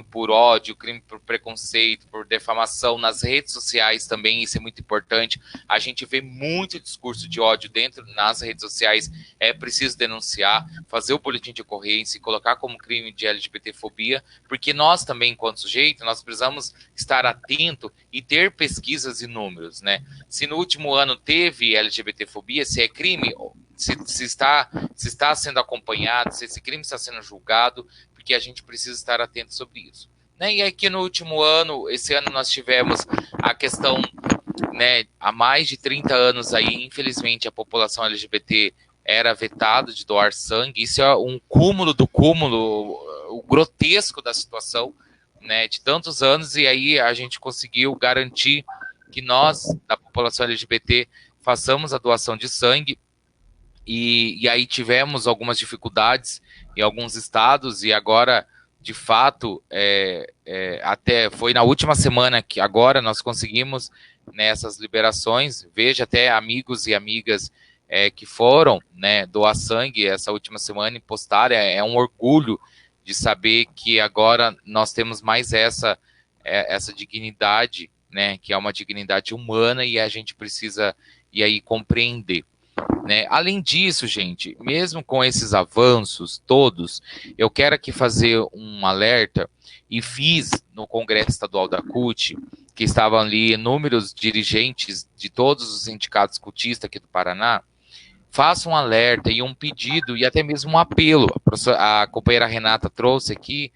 Speaker 3: por ódio, crime por preconceito, por defamação nas redes sociais também, isso é muito importante. A gente vê muito discurso de ódio nas redes sociais, é preciso denunciar, fazer o boletim de ocorrência e colocar como crime de LGBTfobia, porque nós também, enquanto sujeito, nós precisamos estar atento e ter pesquisas e números, né? Se no último ano teve LGBTfobia, se é crime, se está sendo acompanhado, se esse crime está sendo julgado, porque a gente precisa estar atento sobre isso, né? E aqui no último ano, esse ano nós tivemos a questão, né, há mais de 30 anos aí, infelizmente, a população LGBT era vetada de doar sangue. Isso é um cúmulo do cúmulo, o grotesco da situação, né, de tantos anos, e aí a gente conseguiu garantir que nós, da população LGBT, façamos a doação de sangue, e aí tivemos algumas dificuldades em alguns estados, e agora, de fato, até foi na última semana que agora nós conseguimos nessas liberações. Veja, até amigos e amigas que foram, né, doar sangue essa última semana e postaram. É um orgulho de saber que agora nós temos mais essa dignidade, né, que é uma dignidade humana, e a gente precisa e aí compreender, né? Além disso, gente, mesmo com esses avanços todos, eu quero aqui fazer um alerta, e fiz no Congresso Estadual da CUT, que estavam ali inúmeros dirigentes de todos os sindicatos cutistas aqui do Paraná. Faço um alerta e um pedido, e até mesmo um apelo. A companheira Renata trouxe aqui: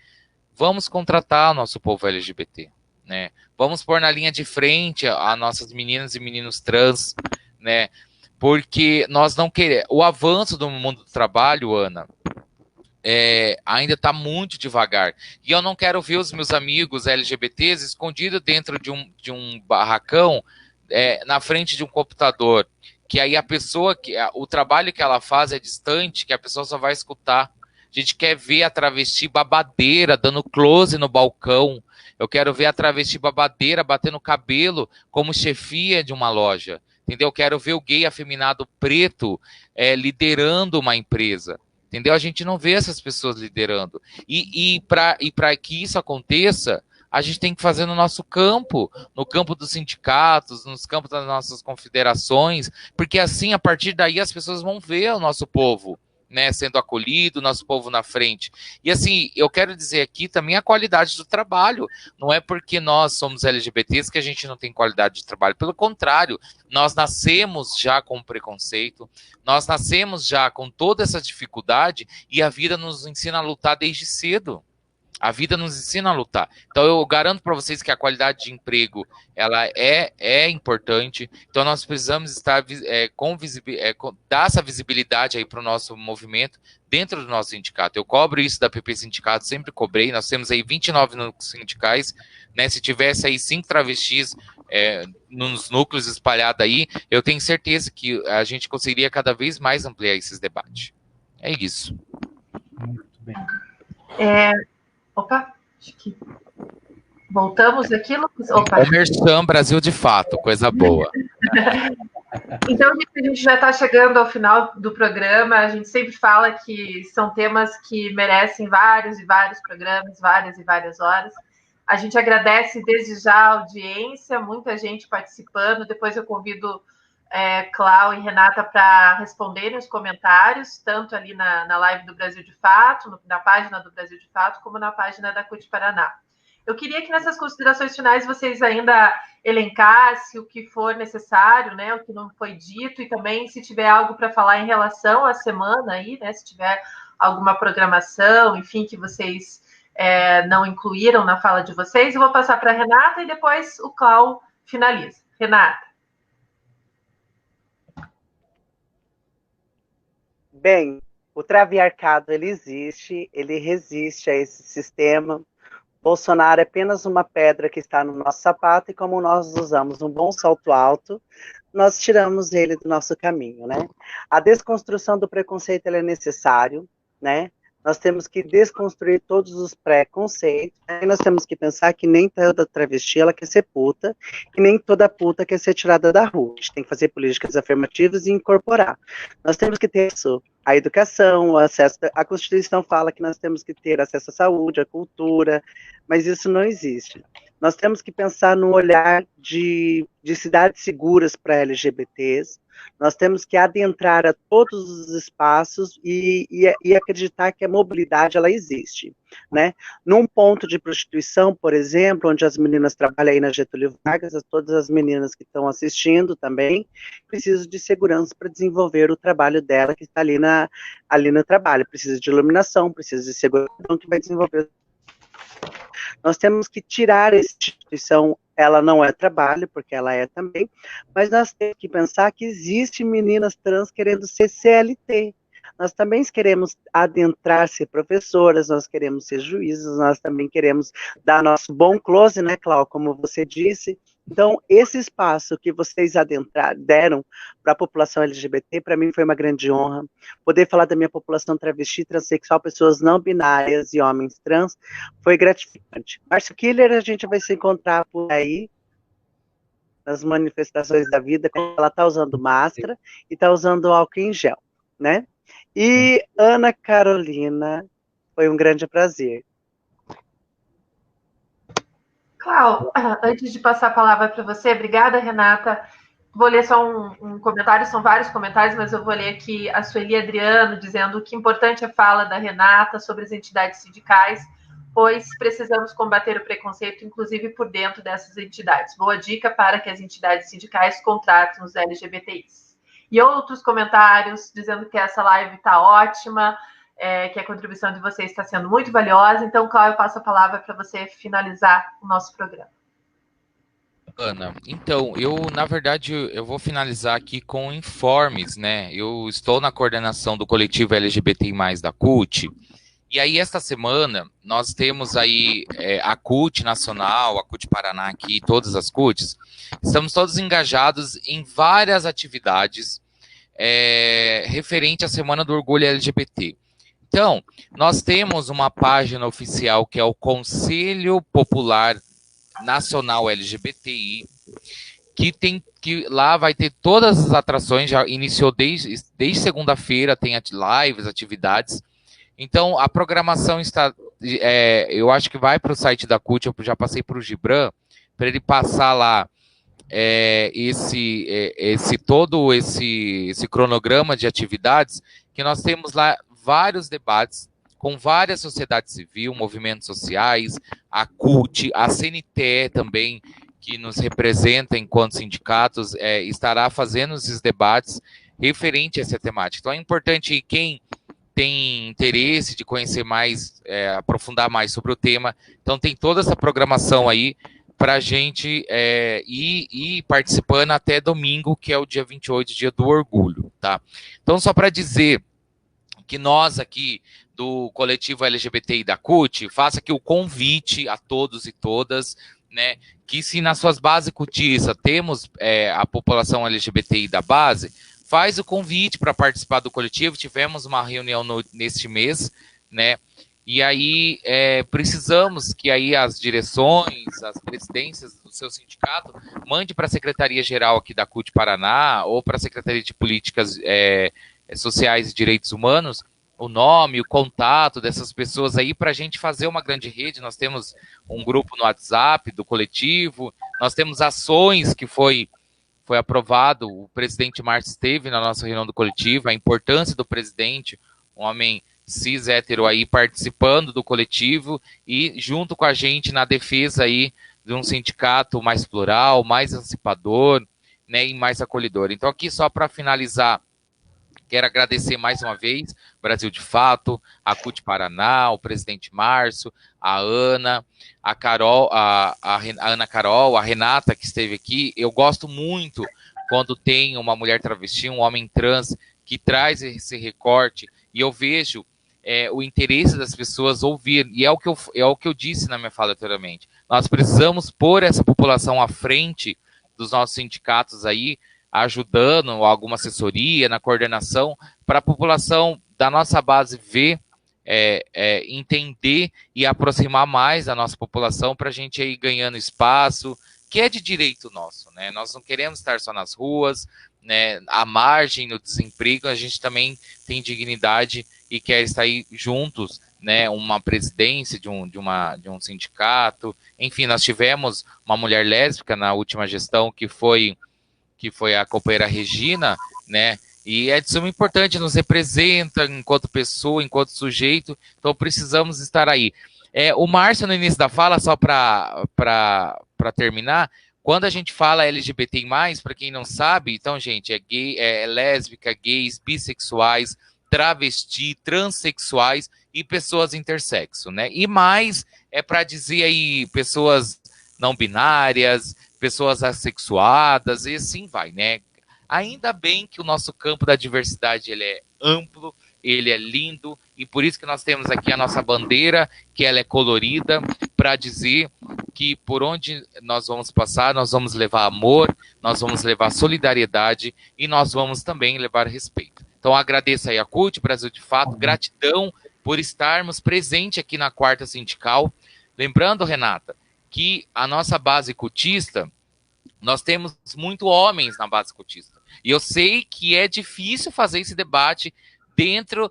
Speaker 3: vamos contratar o nosso povo LGBT, né? Vamos pôr na linha de frente as nossas meninas e meninos trans, né? Porque nós não queremos. O avanço do mundo do trabalho, Ana, ainda está muito devagar. E eu não quero ver os meus amigos LGBTs escondidos dentro de um barracão, na frente de um computador, que aí a pessoa, o trabalho que ela faz é distante, que a pessoa só vai escutar. A gente quer ver a travesti babadeira dando close no balcão. Eu quero ver a travesti babadeira batendo cabelo como chefia de uma loja. Entendeu? Eu quero ver o gay afeminado preto liderando uma empresa. Entendeu? A gente não vê essas pessoas liderando. E para que isso aconteça, a gente tem que fazer no nosso campo, no campo dos sindicatos, nos campos das nossas confederações, porque assim, a partir daí, as pessoas vão ver o nosso povo, né, sendo acolhido, nosso povo na frente. E assim, eu quero dizer aqui também a qualidade do trabalho. Não é porque nós somos LGBTs que a gente não tem qualidade de trabalho. Pelo contrário, nós nascemos já com preconceito, nós nascemos já com toda essa dificuldade, e a vida nos ensina a lutar desde cedo. A vida nos ensina a lutar. Então, eu garanto para vocês que a qualidade de emprego, ela é importante. Então, nós precisamos estar dar essa visibilidade aí para o nosso movimento dentro do nosso sindicato. Eu cobro isso da PP Sindicato, sempre cobrei. Nós temos aí 29 núcleos sindicais, né? Se tivesse aí 5 travestis nos núcleos espalhados aí, eu tenho certeza que a gente conseguiria cada vez mais ampliar esses debates. É isso.
Speaker 2: Muito bem.
Speaker 1: Opa, acho que voltamos aqui, Lucas. Opa.
Speaker 3: Merchan Brasil de Fato, coisa boa.
Speaker 1: Então, a gente já está chegando ao final do programa. A gente sempre fala que são temas que merecem vários e vários programas, várias e várias horas. A gente agradece desde já a audiência, muita gente participando. Depois eu convido Clau e Renata para responderem os comentários, tanto ali na live do Brasil de Fato, na página do Brasil de Fato, como na página da CUT Paraná. Eu queria que nessas considerações finais vocês ainda elencassem o que for necessário, né, o que não foi dito, e também se tiver algo para falar em relação à semana aí, né, se tiver alguma programação, enfim, que vocês não incluíram na fala de vocês. Eu vou passar para a Renata e depois o Clau finaliza. Renata.
Speaker 4: Bem, o traviarcado, ele existe, ele resiste a esse sistema. Bolsonaro é apenas uma pedra que está no nosso sapato, e como nós usamos um bom salto alto, nós tiramos ele do nosso caminho, né? A desconstrução do preconceito, ele é necessário, né? Nós temos que desconstruir todos os preconceitos, e nós temos que pensar que nem toda travesti ela quer ser puta, e nem toda puta quer ser tirada da rua. A gente tem que fazer políticas afirmativas e incorporar. Nós temos que ter isso, a educação, o acesso. A Constituição fala que nós temos que ter acesso à saúde, à cultura, mas isso não existe. Nós temos que pensar no olhar de cidades seguras para LGBTs. Nós temos que adentrar a todos os espaços e acreditar que a mobilidade, ela existe, né? Num ponto de prostituição, por exemplo, onde as meninas trabalham aí na Getúlio Vargas, todas as meninas que estão assistindo também, precisam de segurança para desenvolver o trabalho dela, que está ali no trabalho. Precisa de iluminação, precisa de segurança, que vai desenvolver. Nós temos que tirar essa instituição, ela não é trabalho, porque ela é também, mas nós temos que pensar que existem meninas trans querendo ser CLT. nós também queremos adentrar, ser professoras, nós queremos ser juízes, nós também queremos dar nosso bom close, né, Cláudia, como você disse. Então, esse espaço que vocês deram para a população LGBT, para mim foi uma grande honra. Poder falar da minha população travesti, transexual, pessoas não binárias e homens trans, foi gratificante. Márcio Killer, a gente vai se encontrar por aí, nas manifestações da vida, quando ela está usando máscara e está usando álcool em gel, né? E Ana Carolina, foi um grande prazer.
Speaker 1: Clau, antes de passar a palavra para você, obrigada, Renata. Vou ler só um comentário, são vários comentários, mas eu vou ler aqui a Sueli Adriano dizendo que importante a fala da Renata sobre as entidades sindicais, pois precisamos combater o preconceito, inclusive por dentro dessas entidades. Boa dica para que as entidades sindicais contratem os LGBTIs. E outros comentários dizendo que essa live está ótima, que a contribuição de vocês está sendo muito valiosa. Então, Cláudia, eu passo a palavra para você finalizar o nosso programa.
Speaker 3: Ana, então, na verdade, eu vou finalizar aqui com informes, né? Eu estou na coordenação do coletivo LGBTI+, da CUT, e aí esta semana nós temos aí a CUT Nacional, a CUT Paraná aqui, todas as CUTs, estamos todos engajados em várias atividades referente à Semana do Orgulho LGBT. Então, nós temos uma página oficial que é o Conselho Popular Nacional LGBTI, que lá vai ter todas as atrações, já iniciou desde segunda-feira, tem lives, atividades. Então, a programação está, eu acho que vai para o site da CUT, eu já passei para o Gibran, para ele passar lá todo esse cronograma de atividades, que nós temos lá vários debates com várias sociedades civis, movimentos sociais, a CUT, a CNTE também, que nos representa enquanto sindicatos, estará fazendo esses debates referente a essa temática. Então é importante, quem tem interesse de conhecer mais, aprofundar mais sobre o tema, então tem toda essa programação aí para a gente ir participando até domingo, que é o dia 28, dia do orgulho, tá? Então, só para dizer que nós aqui do coletivo LGBTI da CUT, faça aqui o convite a todos e todas, né, que se nas suas bases CUTistas temos a população LGBTI da base, faz o convite para participar do coletivo. Tivemos uma reunião neste mês, né, e aí precisamos que aí as direções, as presidências do seu sindicato, mande para a Secretaria-Geral aqui da CUT Paraná, ou para a Secretaria de Políticas Sociais e Direitos Humanos, o nome, o contato dessas pessoas aí, para a gente fazer uma grande rede. Nós temos um grupo no WhatsApp do coletivo, nós temos ações que foi aprovado, o presidente Márcio esteve na nossa reunião do coletivo, a importância do presidente, um homem cis hétero aí, participando do coletivo e junto com a gente na defesa aí de um sindicato mais plural, mais emancipador, né, e mais acolhedor. Então aqui, só para finalizar, quero agradecer mais uma vez, Brasil de Fato, a CUT Paraná, o presidente Márcio, a Ana, a Carol, a Ana Carol, a Renata, que esteve aqui. Eu gosto muito quando tem uma mulher travesti, um homem trans, que traz esse recorte, e eu vejo o interesse das pessoas ouvir, e é o que eu disse na minha fala anteriormente. Nós precisamos pôr essa população à frente dos nossos sindicatos aí, ajudando alguma assessoria na coordenação, para a população da nossa base ver, entender e aproximar mais a nossa população, para a gente ir ganhando espaço, que é de direito nosso, né? Nós não queremos estar só nas ruas, né, à margem, no desemprego. A gente também tem dignidade e quer estar aí juntos, né, uma presidência de um sindicato. Enfim, nós tivemos uma mulher lésbica na última gestão, que foi a companheira Regina, né, e é de suma importância, nos representa enquanto pessoa, enquanto sujeito, então precisamos estar aí. O Márcio, no início da fala, só para terminar, quando a gente fala LGBTI+, para quem não sabe, então, gente, gay, lésbica, gays, bissexuais, travesti, transexuais e pessoas intersexo, né? E mais para dizer aí pessoas não binárias, pessoas assexuadas, e assim vai, né? Ainda bem que o nosso campo da diversidade ele é amplo, ele é lindo, e por isso que nós temos aqui a nossa bandeira, que ela é colorida, para dizer que por onde nós vamos passar, nós vamos levar amor, nós vamos levar solidariedade e nós vamos também levar respeito. Então agradeço aí a CUT, Brasil de Fato, gratidão por estarmos presentes aqui na Quarta Sindical. Lembrando, Renata, que a nossa base cutista, nós temos muito homens na base cutista. E eu sei que é difícil fazer esse debate dentro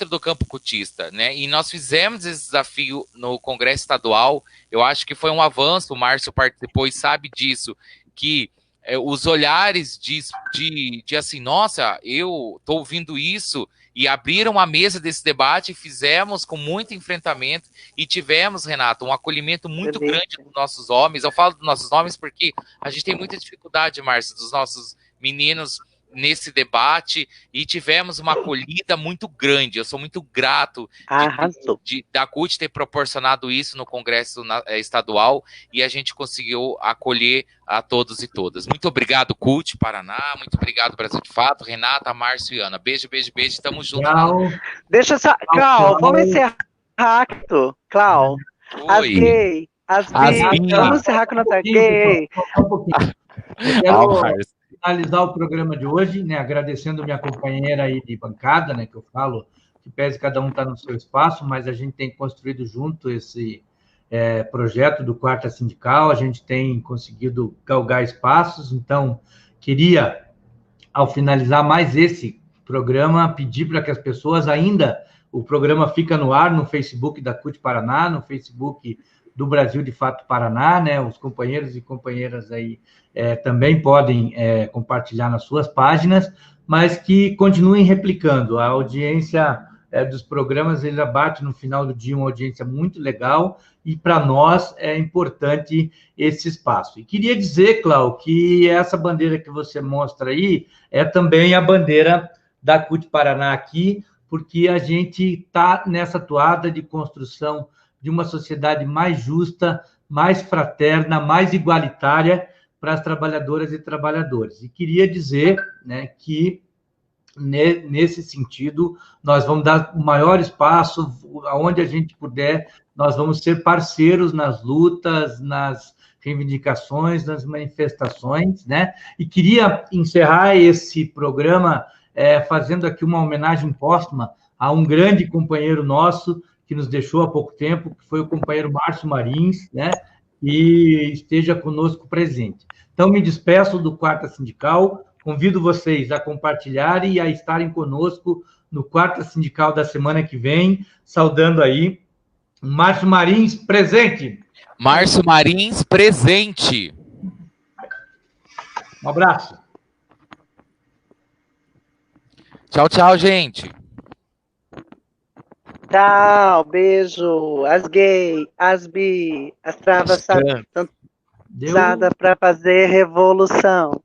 Speaker 3: do campo cutista, né? E nós fizemos esse desafio no Congresso Estadual. Eu acho que foi um avanço, o Márcio participou e sabe disso, que os olhares de assim, nossa, eu estou ouvindo isso, e abriram a mesa desse debate, fizemos com muito enfrentamento e tivemos, Renato, um acolhimento muito grande dos nossos homens. Eu falo dos nossos homens porque a gente tem muita dificuldade, Márcio, dos nossos meninos nesse debate, e tivemos uma acolhida muito grande. Eu sou muito grato da CUT ter proporcionado isso no Congresso Estadual, e a gente conseguiu acolher a todos e todas. Muito obrigado, CUT Paraná, muito obrigado, Brasil de Fato, Renata, Márcio e Ana. Beijo, beijo, beijo, tamo junto.
Speaker 4: Deixa só, Clau, vamos encerrar, Clau. As gay, as bi, vamos encerrar com nota gay.
Speaker 2: Finalizar o programa de hoje, né, agradecendo minha companheira aí de bancada, né, que eu falo, que pese cada um está no seu espaço, mas a gente tem construído junto esse projeto do Quarta Sindical, a gente tem conseguido galgar espaços, então queria, ao finalizar mais esse programa, pedir para que as pessoas o programa fica no ar no Facebook da CUT Paraná, no Facebook do Brasil de Fato Paraná, né? Os companheiros e companheiras aí também podem compartilhar nas suas páginas, mas que continuem replicando. A audiência dos programas, ele abate no final do dia uma audiência muito legal, e para nós é importante esse espaço. E queria dizer, Cláudio, que essa bandeira que você mostra aí é também a bandeira da CUT Paraná aqui, porque a gente está nessa toada de construção de uma sociedade mais justa, mais fraterna, mais igualitária para as trabalhadoras e trabalhadores. E queria dizer, né, que, nesse sentido, nós vamos dar o maior espaço, aonde a gente puder, nós vamos ser parceiros nas lutas, nas reivindicações, nas manifestações, né? E queria encerrar esse programa fazendo aqui uma homenagem póstuma a um grande companheiro nosso, que nos deixou há pouco tempo, que foi o companheiro Márcio Marins, né? E esteja conosco presente. Então, me despeço do Quarta Sindical, convido vocês a compartilharem e a estarem conosco no Quarta Sindical da semana que vem, saudando aí Márcio Marins presente.
Speaker 3: Márcio Marins presente.
Speaker 2: Um abraço.
Speaker 3: Tchau, tchau, gente.
Speaker 4: Tchau, beijo. As gay, as bi, as travas usadas para fazer revolução.